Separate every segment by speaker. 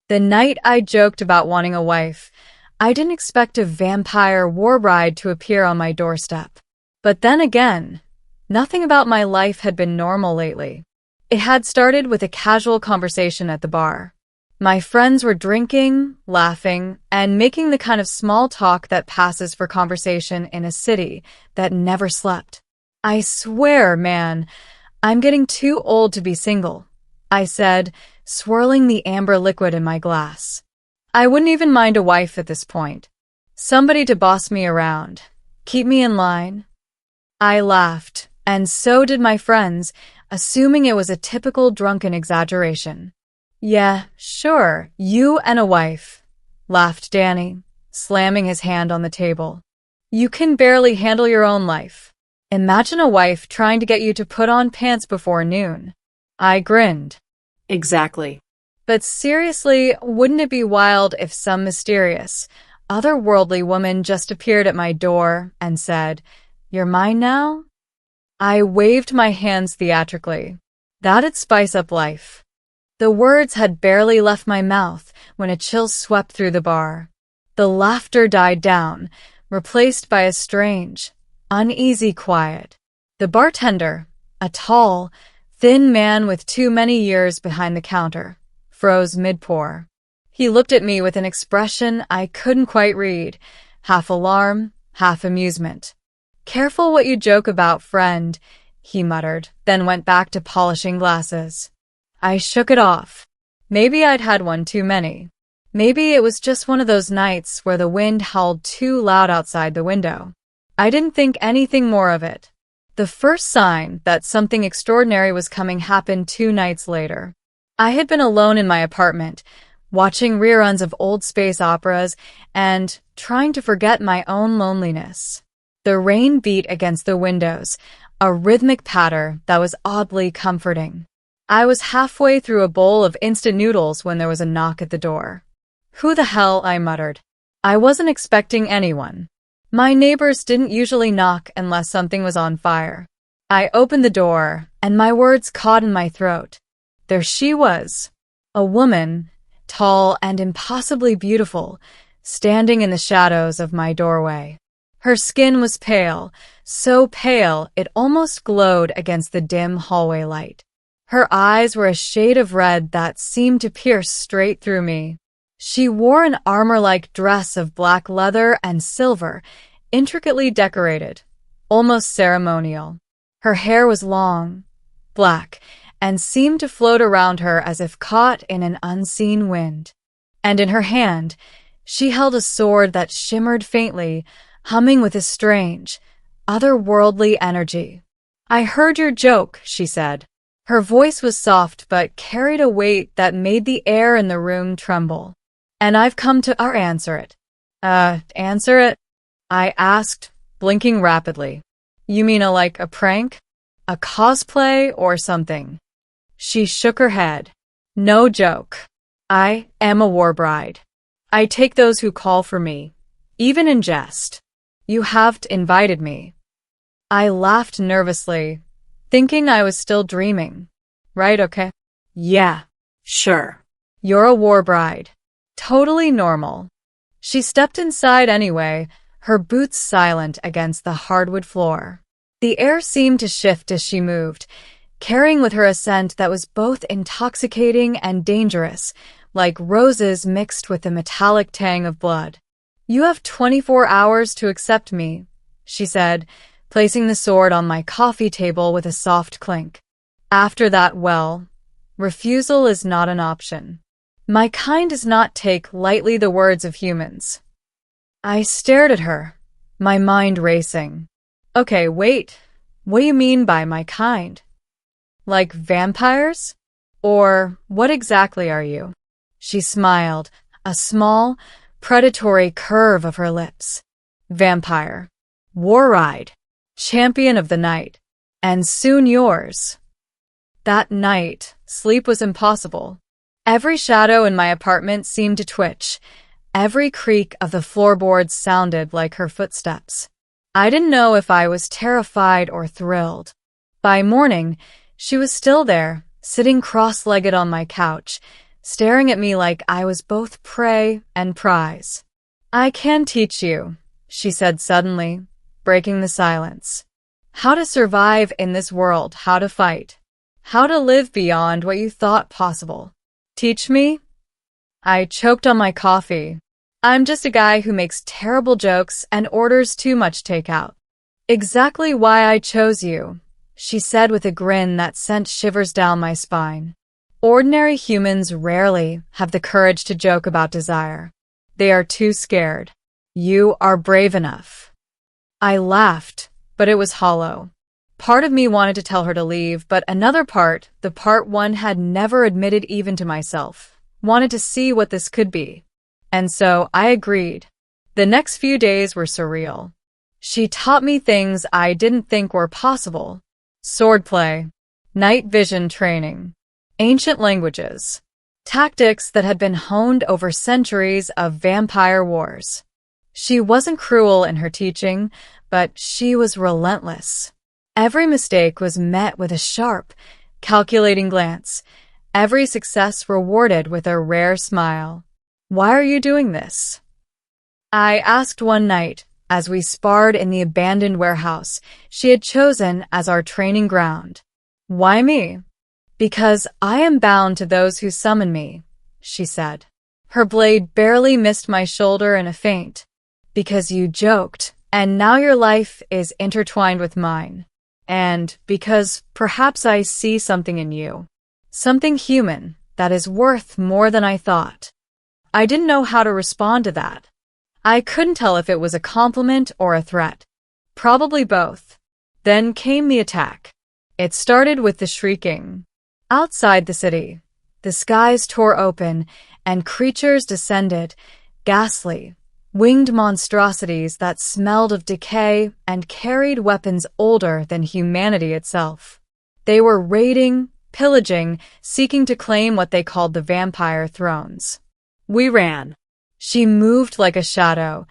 Speaker 1: The night I joked about wanting a wife, I didn't expect a vampire Warbride to appear on my doorstep. But then again, nothing about my life had been normal lately. It had started with a casual conversation at the bar. My friends were drinking, laughing, and making the kind of small talk that passes for conversation in a city that never slept. I swear, man, I'm getting too old to be single, I said, swirling the amber liquid in my glass. I wouldn't even mind a wife at this point. Somebody to boss me around, keep me in line. I laughed, and so did my friends, assuming it was a typical drunken exaggeration. Yeah, sure, you and a wife, laughed Danny, slamming his hand on the table. You can barely handle your own life. Imagine a wife trying to get you to put on pants before noon. I grinned.
Speaker 2: Exactly.
Speaker 1: But seriously, wouldn't it be wild if some mysterious, otherworldly woman just appeared at my door and said, "You're mine now?" I waved my hands theatrically. That'd spice up life. The words had barely left my mouth when a chill swept through the bar. The laughter died down, replaced by a strange, uneasy quiet. The bartender, a tall, thin man with too many years behind the counter, froze mid-pour. He looked at me with an expression I couldn't quite read, half alarm, half amusement. "Careful what you joke about, friend," he muttered, then went back to polishing glasses. I shook it off. Maybe I'd had one too many. Maybe it was just one of those nights where the wind howled too loud outside the window. I didn't think anything more of it. The first sign that something extraordinary was coming happened 2 nights later. I had been alone in my apartment, watching reruns of old space operas and trying to forget my own loneliness. The rain beat against the windows, a rhythmic patter that was oddly comforting. I was halfway through a bowl of instant noodles when there was a knock at the door. "Who the hell?" I muttered. I wasn't expecting anyone. My neighbors didn't usually knock unless something was on fire. I opened the door, and my words caught in my throat. There she was, a woman, tall and impossibly beautiful, standing in the shadows of my doorway. Her skin was pale, so pale it almost glowed against the dim hallway light. Her eyes were a shade of red that seemed to pierce straight through me. She wore an armor-like dress of black leather and silver, intricately decorated, almost ceremonial. Her hair was long, black, and seemed to float around her as if caught in an unseen wind. And in her hand, she held a sword that shimmered faintly, humming with a strange, otherworldly energy. "I heard your joke," she said. Her voice was soft but carried a weight that made the air in the room tremble. "And I've come to answer it." Answer it?" I asked, blinking rapidly. "You mean a prank? A cosplay or something?" She shook her head. "No joke. I am a Warbride. I take those who call for me, even in jest. You have invited me." I laughed nervously, thinking I was still dreaming. "Right, okay. Yeah,
Speaker 2: Sure.
Speaker 1: you're a Warbride. Totally normal." She stepped inside anyway, her boots silent against the hardwood floor. The air seemed to shift as she moved, carrying with her a scent that was both intoxicating and dangerous, like roses mixed with the metallic tang of blood. "You have 24 hours to accept me," she said, placing the sword on my coffee table with a soft clink. "After that, well, refusal is not an option. My kind does not take lightly the words of humans." I stared at her, my mind racing. "Okay, wait. What do you mean by my kind? Like vampires? Or what exactly are you?" She smiled, a small, predatory curve of her lips. "Vampire. Warbride. Champion of the night. And soon yours." That night, sleep was impossible. Every shadow in my apartment seemed to twitch. Every creak of the floorboards sounded like her footsteps. I didn't know if I was terrified or thrilled. By morning, she was still there, sitting cross-legged on my couch, staring at me like I was both prey and prize. "I can teach you," she said suddenly, breaking the silence. "How to survive in this world, how to fight, how to live beyond what you thought possible. Teach me?" I choked on my coffee. "I'm just a guy who makes terrible jokes and orders too much takeout." "Exactly why I chose you," she said with a grin that sent shivers down my spine. "Ordinary humans rarely have the courage to joke about desire. They are too scared. You are brave enough." I laughed, but it was hollow. Part of me wanted to tell her to leave, but another part, the part one had never admitted even to myself, wanted to see what this could be. And so I agreed. The next few days were surreal. She taught me things I didn't think were possible. Swordplay, night vision training, ancient languages, tactics that had been honed over centuries of vampire wars. She wasn't cruel in her teaching, but she was relentless. Every mistake was met with a sharp, calculating glance, every success rewarded with a rare smile. "Why are you doing this?" I asked one night, as we sparred in the abandoned warehouse she had chosen as our training ground. "Why me?" "Because I am bound to those who summon me," she said. Her blade barely missed my shoulder in a feint. "Because you joked, and now your life is intertwined with mine. And because perhaps I see something in you. Something human that is worth more than I thought." I didn't know how to respond to that. I couldn't tell if it was a compliment or a threat. Probably both. Then came the attack. It started with the shrieking. Outside the city, the skies tore open and creatures descended, ghastly, winged monstrosities that smelled of decay and carried weapons older than humanity itself. They were raiding, pillaging, seeking to claim what they called the vampire thrones. We ran. She moved like a shadow,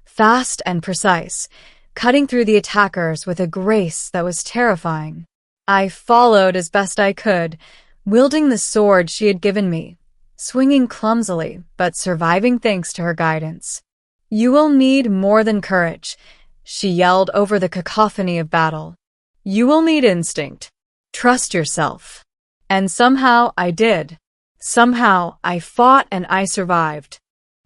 Speaker 1: fast and precise, cutting through the attackers with a grace that was terrifying. I followed as best I could, wielding the sword she had given me, swinging clumsily, but surviving thanks to her guidance. "You will need more than courage," she yelled over the cacophony of battle. "You will need instinct. Trust yourself." And somehow I did. Somehow I fought and I survived.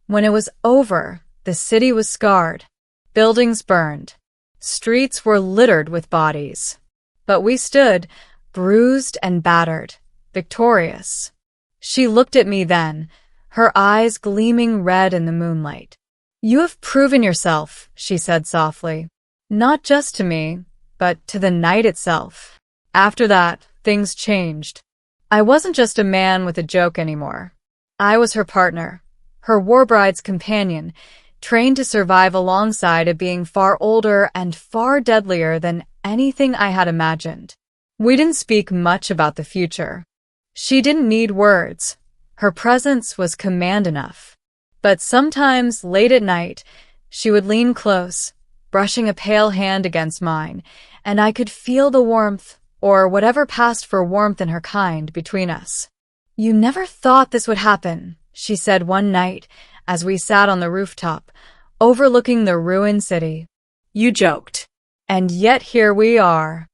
Speaker 1: When it was over, the city was scarred. Buildings burned. Streets were littered with bodies. But we stood, bruised and battered, victorious. She looked at me then, her eyes gleaming red in the moonlight. "You have proven yourself," she said softly. "Not just to me, but to the night itself." After that, things changed. I wasn't just a man with a joke anymore. I was her partner, her Warbride's companion, trained to survive alongside a being far older and far deadlier than anything I had imagined. We didn't speak much about the future. She didn't need words. Her presence was command enough. But sometimes, late at night, she would lean close, brushing a pale hand against mine, and I could feel the warmth, or whatever passed for warmth in her kind, between us. "You never thought this would happen," she said one night as we sat on the rooftop, overlooking the ruined city. "You joked. And yet here we are."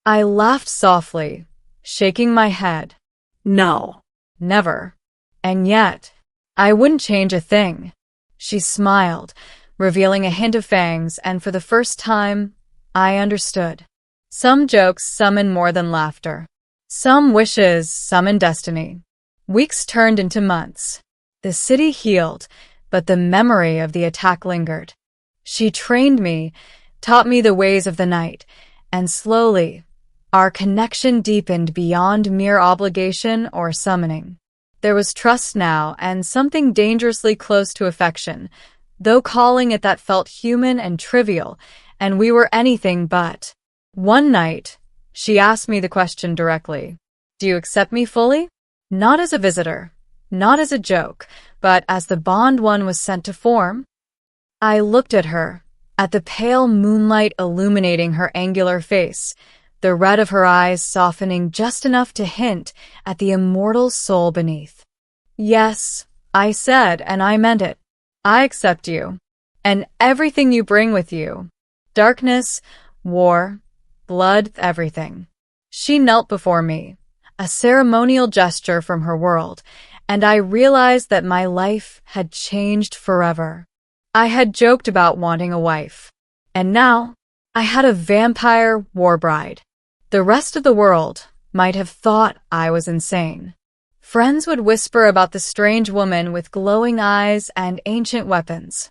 Speaker 1: I laughed softly, shaking my head. "No. Never. And yet, I wouldn't change a thing." She smiled, revealing a hint of fangs, and for the first time, I understood. Some jokes summon more than laughter. Some wishes summon destiny. Weeks turned into months. The city healed, but the memory of the attack lingered. She trained me, taught me the ways of the night, and slowly, our connection deepened beyond mere obligation or summoning. There was trust now, and something dangerously close to affection, though calling it that felt human and trivial, and we were anything but. One night, she asked me the question directly. "Do you accept me fully?" Not as a visitor, not as a joke, but as the bond one was sent to form. I looked at her, at the pale moonlight illuminating her angular face, the red of her eyes softening just enough to hint at the immortal soul beneath. Yes, I said, and I meant it. I accept you, and everything you bring with you. Darkness, war, blood, everything. She knelt before me, a ceremonial gesture from her world, and I realized that my life had changed forever. I had joked about wanting a wife, and now I had a vampire warbride. The rest of the world might have thought I was insane. Friends would whisper about the strange woman with glowing eyes and ancient weapons.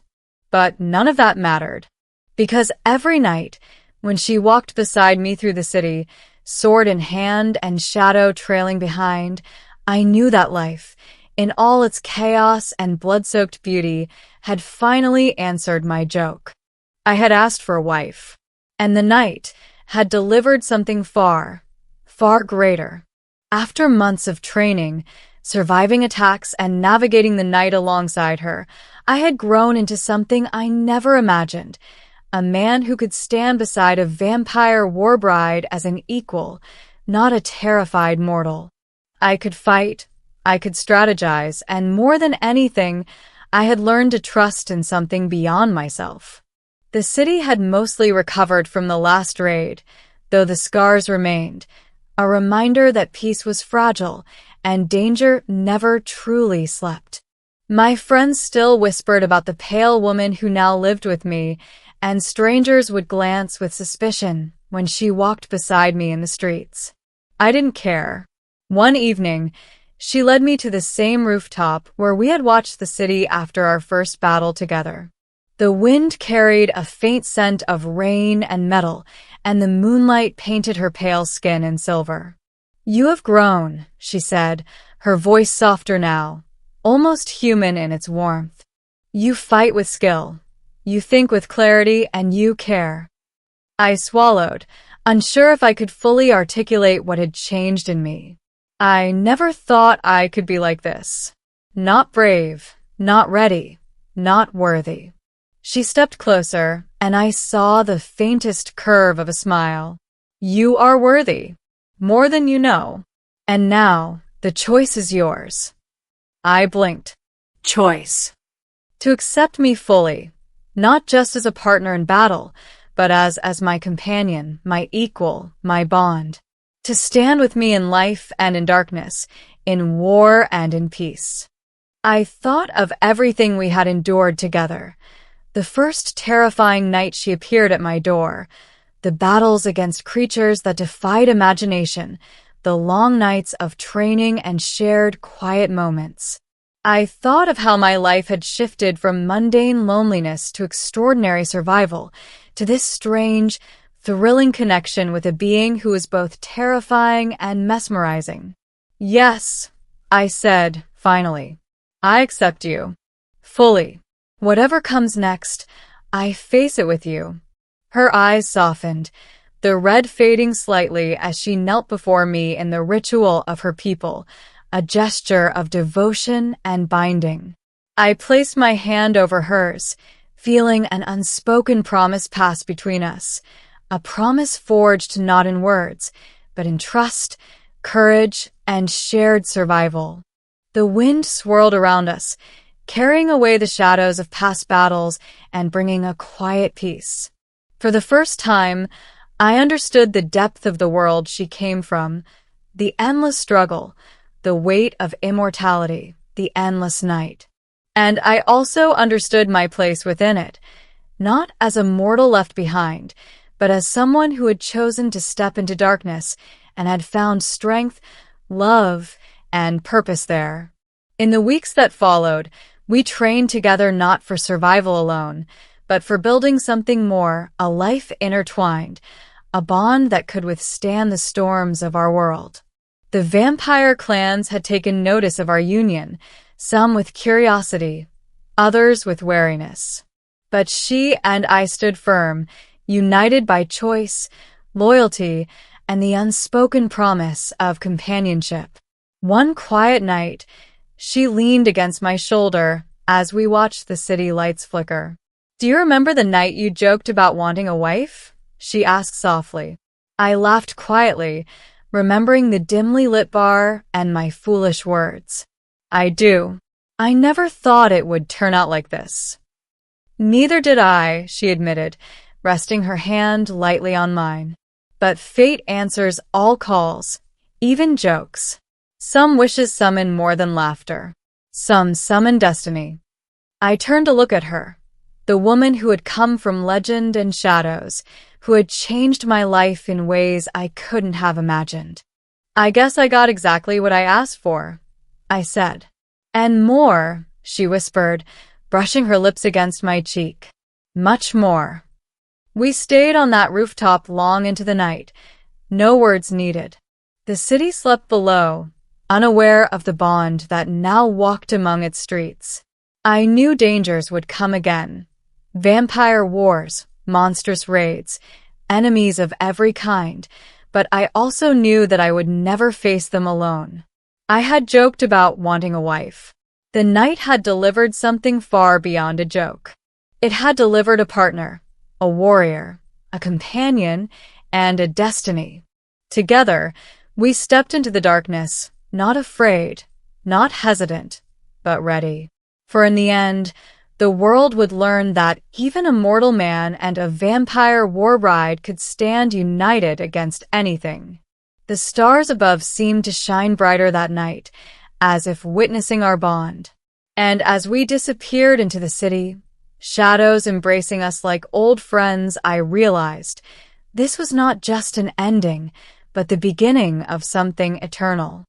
Speaker 1: But none of that mattered, because every night, when she walked beside me through the city, sword in hand and shadow trailing behind, I knew that life, in all its chaos and blood-soaked beauty, had finally answered my joke. I had asked for a wife, and the night had delivered something far, far greater. After months of training, surviving attacks, and navigating the night alongside her, I had grown into something I never imagined, a man who could stand beside a vampire warbride as an equal, not a terrified mortal. I could fight, I could strategize, and more than anything, I had learned to trust in something beyond myself. The city had mostly recovered from the last raid, though the scars remained, a reminder that peace was fragile and danger never truly slept. My friends still whispered about the pale woman who now lived with me, and strangers would glance with suspicion when she walked beside me in the streets. I didn't care. One evening, she led me to the same rooftop where we had watched the city after our first battle together. The wind carried a faint scent of rain and metal, and the moonlight painted her pale skin in silver. "You have grown," she said, her voice softer now, almost human in its warmth. "You fight with skill, you think with clarity, and you care." I swallowed, unsure if I could fully articulate what had changed in me. I never thought I could be like this. Not brave, not ready, not worthy. She stepped closer, and I saw the faintest curve of a smile. "You are worthy, more than you know. And now, the choice is yours." I blinked.
Speaker 2: Choice.
Speaker 1: To accept me fully, not just as a partner in battle, but as my companion, my equal, my bond. To stand with me in life and in darkness, in war and in peace. I thought of everything we had endured together. The first terrifying night she appeared at my door, the battles against creatures that defied imagination, the long nights of training and shared quiet moments. I thought of how my life had shifted from mundane loneliness to extraordinary survival, to this strange, thrilling connection with a being who was both terrifying and mesmerizing. "Yes," I said, finally. "I accept you. Fully. Whatever comes next, I face it with you." Her eyes softened, the red fading slightly as she knelt before me in the ritual of her people, a gesture of devotion and binding. I placed my hand over hers, feeling an unspoken promise pass between us, a promise forged not in words, but in trust, courage, and shared survival. The wind swirled around us, carrying away the shadows of past battles and bringing a quiet peace. For the first time, I understood the depth of the world she came from, the endless struggle, the weight of immortality, the endless night. And I also understood my place within it, not as a mortal left behind, but as someone who had chosen to step into darkness and had found strength, love, and purpose there. In the weeks that followed, we trained together not for survival alone, but for building something more, a life intertwined, a bond that could withstand the storms of our world. The vampire clans had taken notice of our union, some with curiosity, others with wariness. But she and I stood firm, united by choice, loyalty, and the unspoken promise of companionship. One quiet night, she leaned against my shoulder as we watched the city lights flicker. "Do you remember the night you joked about wanting a wife?" she asked softly. I laughed quietly, remembering the dimly lit bar and my foolish words. I do. I never thought it would turn out like this. Neither did I, she admitted, resting her hand lightly on mine. But fate answers all calls, even jokes. Some wishes summon more than laughter. Some summon destiny. I turned to look at her, the woman who had come from legend and shadows, who had changed my life in ways I couldn't have imagined. I guess I got exactly what I asked for, I said. And more, she whispered, brushing her lips against my cheek. Much more. We stayed on that rooftop long into the night, no words needed. The city slept below, unaware of the bond that now walked among its streets. I knew dangers would come again. Vampire wars, monstrous raids, enemies of every kind, but I also knew that I would never face them alone. I had joked about wanting a wife. The night had delivered something far beyond a joke. It had delivered a partner, a warrior, a companion, and a destiny. Together, we stepped into the darkness, not afraid, not hesitant, but ready. For in the end, the world would learn that even a mortal man and a vampire warbride could stand united against anything. The stars above seemed to shine brighter that night, as if witnessing our bond. And as we disappeared into the city, shadows embracing us like old friends, I realized this was not just an ending, but the beginning of something eternal.